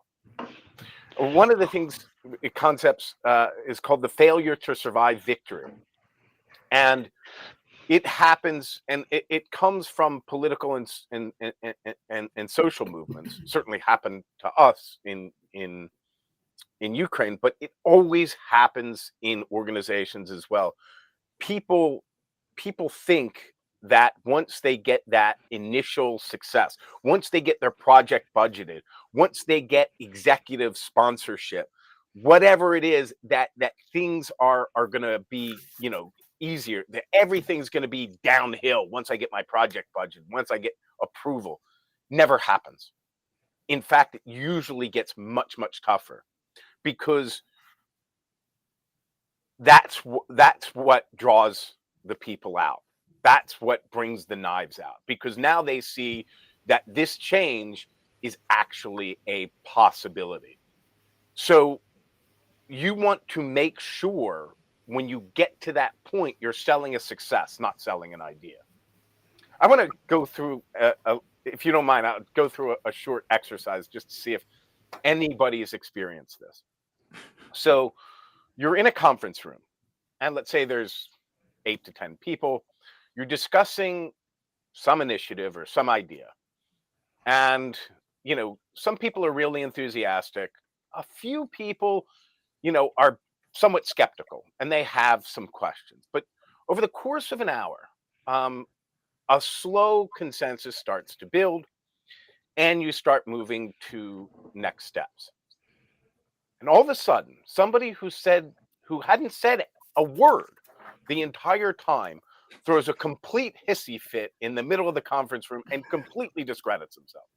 One of the concepts is called the failure to survive victory. And it happens, and it comes from political and social movements. Certainly happened to us in Ukraine, but it always happens in organizations as well. People think that once they get that initial success, once they get their project budgeted, once they get executive sponsorship, whatever it is, that things are going to be, easier, that everything's going to be downhill once I get my project budget, once I get approval. Never happens. In fact, it usually gets much, much tougher, because that's what draws the people out. That's what brings the knives out, because now they see that this change is actually a possibility. So you want to make sure when you get to that point, you're selling a success, not selling an idea. I want to go through, if you don't mind, I'll go through a short exercise just to see if anybody has experienced this. So you're in a conference room, and let's say there's 8 to 10 people. You're discussing some initiative or some idea. And, some people are really enthusiastic. A few people, are somewhat skeptical, and they have some questions. But over the course of an hour, a slow consensus starts to build. and you start moving to next steps. And all of a sudden, somebody who hadn't said a word the entire time throws a complete hissy fit in the middle of the conference room and completely discredits themselves.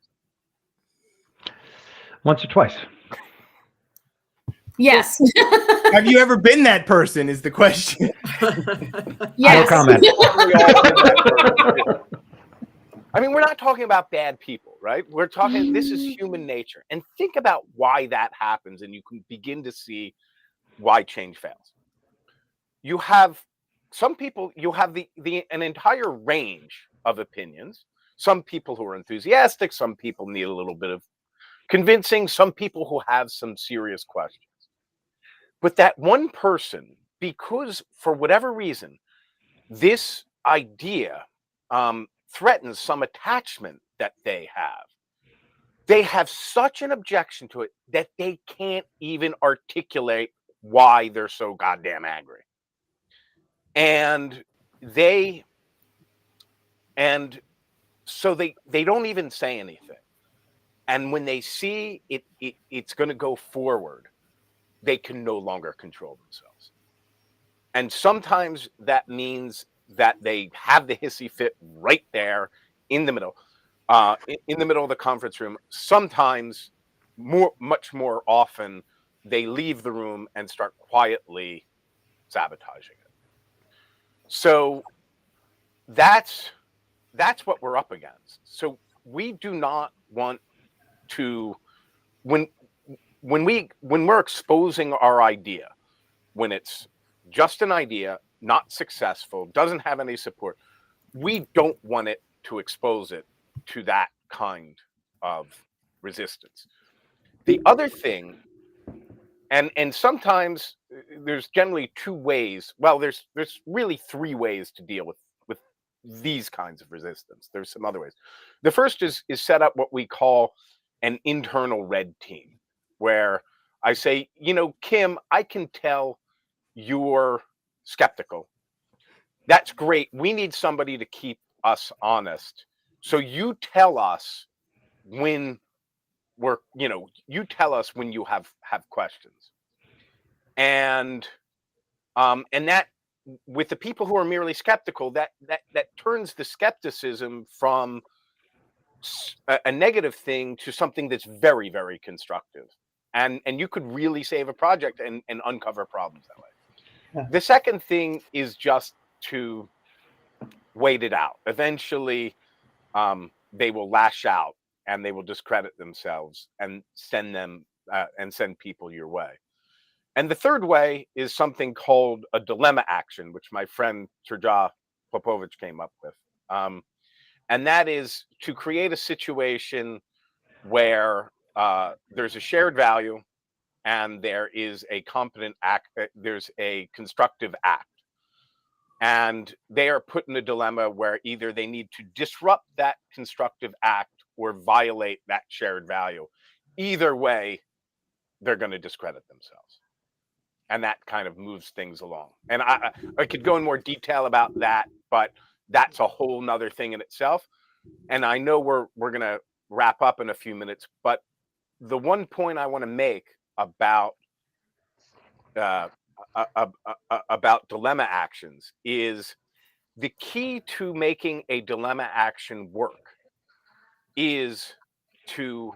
Once or twice. Yes. Have you ever been that person is the question. Yes. No comment. I mean, we're not talking about bad people, right? We're talking, this is human nature. And think about why that happens, and you can begin to see why change fails. You have some people, you have an entire range of opinions. Some people who are enthusiastic, some people need a little bit of convincing, some people who have some serious questions. But that one person, because for whatever reason, this idea threatens some attachment that they have such an objection to it that they can't even articulate why they're so goddamn angry. And so they don't even say anything. And when they see it's going to go forward, they can no longer control themselves. And sometimes that means that they have the hissy fit right there in the middle of the conference room. Sometimes, much more often, they leave the room and start quietly sabotaging it. So that's what we're up against. So we do not want to, when we're exposing our idea, when it's just an idea, not successful, doesn't have any support, we don't want it to expose it to that kind of resistance. The other thing, and sometimes there's generally two ways, well, there's really three ways to deal with these kinds of resistance. There's some other ways. The first is set up what we call an internal red team, where I say, Kim, I can tell you're skeptical. That's great. We need somebody to keep us honest. So you tell us when you tell us when you have questions. And that, with the people who are merely skeptical, that turns the skepticism from a negative thing to something that's very, very constructive. And you could really save a project and uncover problems that way. Yeah. The second thing is just to wait it out. Eventually, they will lash out and they will discredit themselves and send people your way. And the third way is something called a dilemma action, which my friend Serja Popovich came up with. And that is to create a situation where there's a shared value and there is a competent act, there's a constructive act. And they are put in a dilemma where either they need to disrupt that constructive act or violate that shared value. Either way, they're going to discredit themselves. And that kind of moves things along. And I could go in more detail about that, but that's a whole nother thing in itself. And I know we're going to wrap up in a few minutes, but the one point I want to make about dilemma actions is the key to making a dilemma action work is to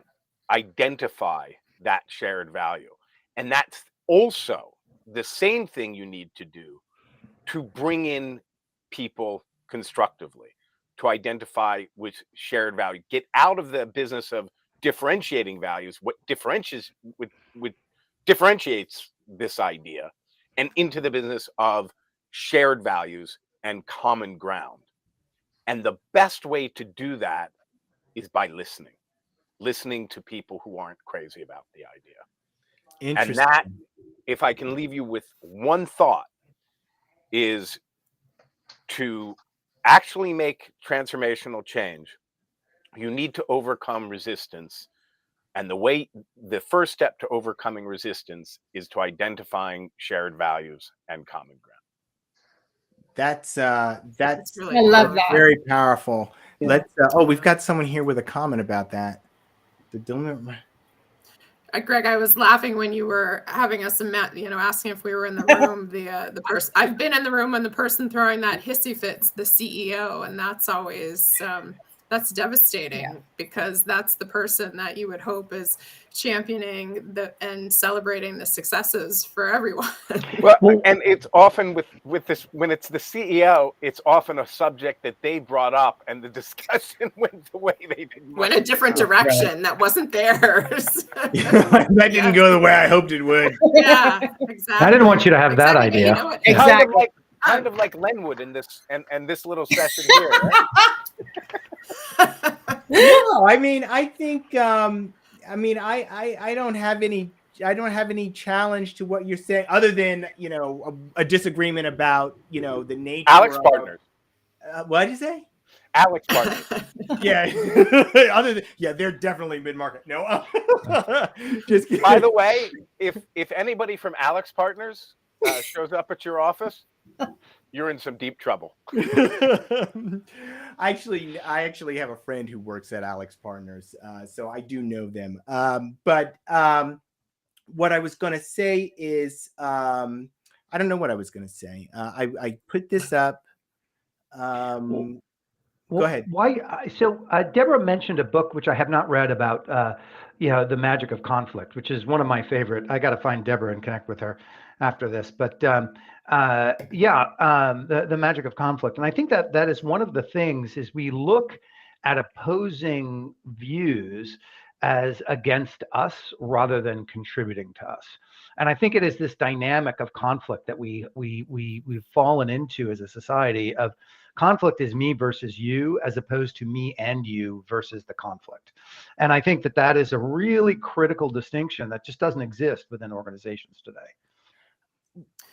identify that shared value. And that's also the same thing you need to do to bring in people constructively, to identify with shared value, get out of the business of differentiating values, what differentiates this idea, and into the business of shared values and common ground. And the best way to do that is by listening to people who aren't crazy about the idea. And that, if I can leave you with one thought, is to actually make transformational change, you need to overcome resistance. And the first step to overcoming resistance is to identifying shared values and common ground. That's really I love that. Very powerful. Yeah. We've got someone here with a comment about that. The dilemma. Greg, I was laughing when you were having us, asking if we were in the room. The person I've been in the room when the person throwing that hissy fit's the CEO, and that's always that's devastating because that's the person that you would hope is championing and celebrating the successes for everyone. Well, and it's often with this, when it's the CEO, it's often a subject that they brought up, and the discussion went the way they didn't. Went a different direction that wasn't theirs. That didn't go the way I hoped it would. Yeah, exactly. I didn't want you to have that idea. You know what? Exactly. Kind of like Lenwood in this and this little session here. Right? No, I mean, I think, I don't have any challenge to what you're saying, other than a disagreement about the nature. Alex of, Partners. What did you say? Alex Partners. Yeah. They're definitely mid-market. No, just kidding. By the way, if anybody from Alex Partners shows up at your office, you're in some deep trouble. I actually have a friend who works at Alex Partners, so I do know them. But what I was going to say is, I don't know what I was going to say. I put this up. Go ahead. So Deborah mentioned a book which I have not read about, The Magic of Conflict, which is one of my favorite. I got to find Deborah and connect with her after this. But The Magic of Conflict. And I think that is one of the things is we look at opposing views as against us rather than contributing to us. And I think it is this dynamic of conflict that we've fallen into as a society of conflict is me versus you, as opposed to me and you versus the conflict. And I think that is a really critical distinction that just doesn't exist within organizations today.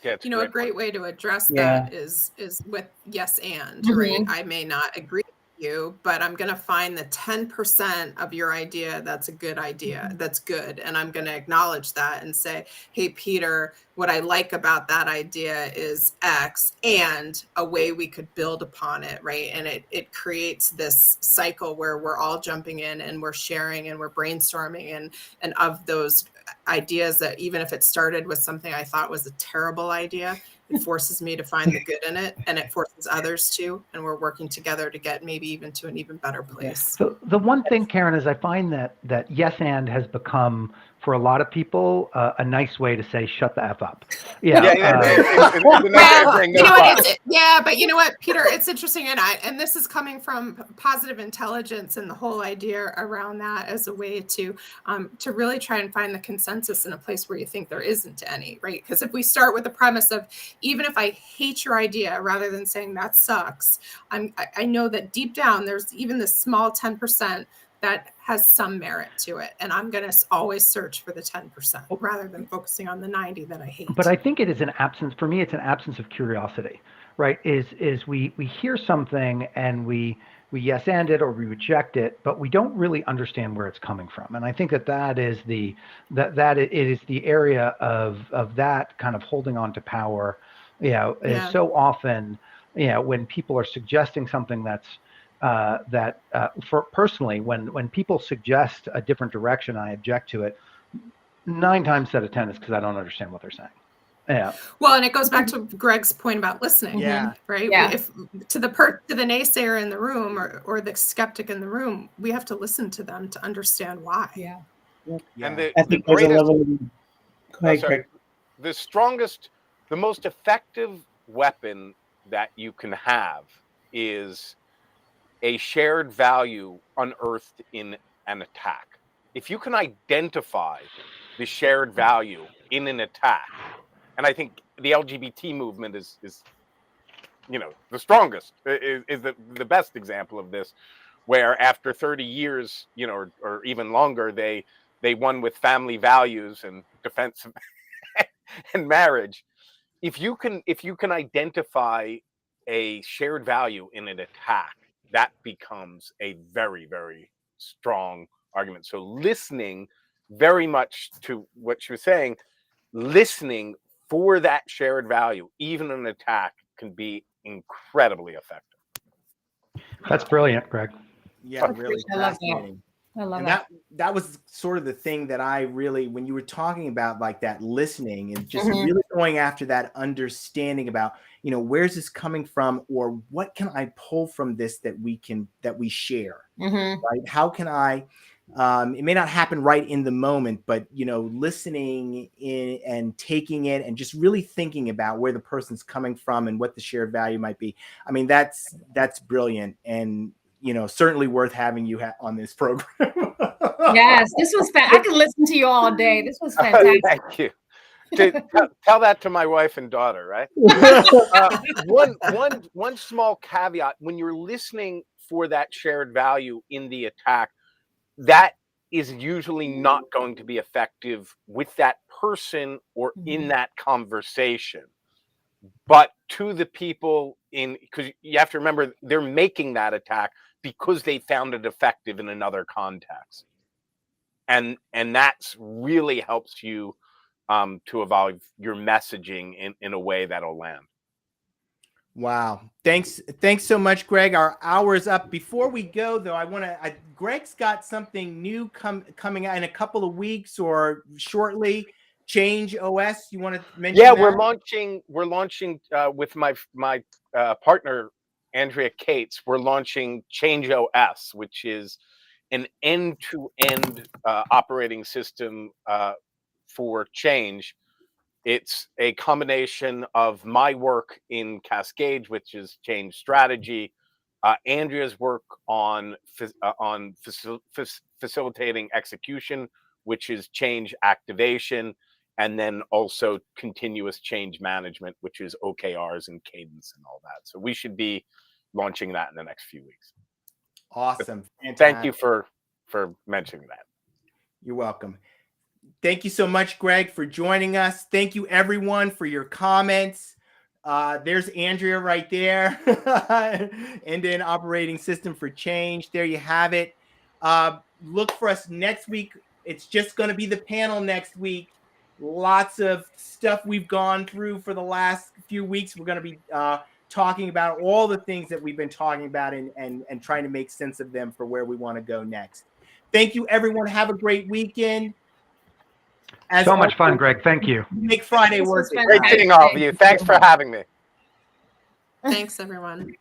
Yeah, a great way to address that is with yes and, right? I may not agree with you, but I'm going to find the 10% of your idea that's a good idea, that's good. And I'm going to acknowledge that and say, hey, Peter, what I like about that idea is X, and a way we could build upon it, right? And it creates this cycle where we're all jumping in and we're sharing and we're brainstorming and of those ideas that even if it started with something I thought was a terrible idea, it forces me to find the good in it, and it forces others to, and we're working together to get maybe even to an even better place. So the one thing, Karen, is I find that yes and has become, for a lot of people, a nice way to say shut the F up. But you know what, Peter, it's interesting, and this is coming from positive intelligence and the whole idea around that as a way to really try and find the consensus in a place where you think there isn't any, right? Because if we start with the premise of even if I hate your idea, rather than saying that sucks, I know that deep down there's even this small 10% that has some merit to it, and I'm going to always search for the 10% rather than focusing on the 90 that I hate. But I think it is an absence. For me, it's an absence of curiosity, right? Is we hear something and we yes and it or we reject it, but we don't really understand where it's coming from. And I think that is the area of that kind of holding on to power. Is so often, when people are suggesting something that's for personally, when people suggest a different direction, I object to it. 9 times out of 10 is because I don't understand what they're saying. Yeah. Well, and it goes back to Greg's point about listening. Yeah. Right. Yeah. If to the naysayer in the room or the skeptic in the room, we have to listen to them to understand why. Yeah. And the strongest, the most effective weapon that you can have is a shared value unearthed in an attack. If you can identify the shared value in an attack, and I think the LGBT movement is the strongest, is the best example of this, where after 30 years, or even longer, they won with family values and defense and marriage. If you can identify a shared value in an attack, that becomes a very, very strong argument. So listening, very much to what she was saying, listening for that shared value, even in an attack, can be incredibly effective. That's brilliant, Greg. Yeah, really I love fascinating. I love And that. that was sort of the thing that I really, when you were talking about like that listening and just Mhm. really going after that understanding about, you know, where's this coming from, or what can I pull from this that we share, Mhm. right? How can I, it may not happen right in the moment, but, you know, listening in and taking it and just really thinking about where the person's coming from and what the shared value might be. I mean, that's brilliant. And, you know, certainly worth having you on this program. Yes, this was I could listen to you all day. This was fantastic. Thank you. Tell that to my wife and daughter, right? One small caveat: when you're listening for that shared value in the attack, that is usually not going to be effective with that person or in that conversation. But to the people because you have to remember they're making that attack because they found it effective in another context, and that's really helps you to evolve your messaging in a way that'll land. Wow. Thanks so much, Greg. Our hour is up. Before we go, though, Greg's got something new coming out in a couple of weeks or shortly. Change OS. You want to mention Yeah, that? we're launching with my partner Andrea Cates. We're launching Change OS, which is an end-to-end operating system for change. It's a combination of my work in Cascades, which is change strategy, Andrea's work on facilitating execution, which is change activation, and then also continuous change management, which is OKRs and cadence and all that. So we should be launching that in the next few weeks. Awesome. Thank you for mentioning that. You're welcome. Thank you so much, Greg, for joining us. Thank you, everyone, for your comments. There's Andrea right there. End-to-end operating system for change. There you have it. Look for us next week. It's just going to be the panel next week. Lots of stuff we've gone through for the last few weeks. We're going to be talking about all the things that we've been talking about and trying to make sense of them for where we want to go next. Thank you, everyone. Have a great weekend. So much fun, Greg. Thank you. Make Friday This worth was it. Great seeing all of you. Thanks for having me. Thanks, everyone.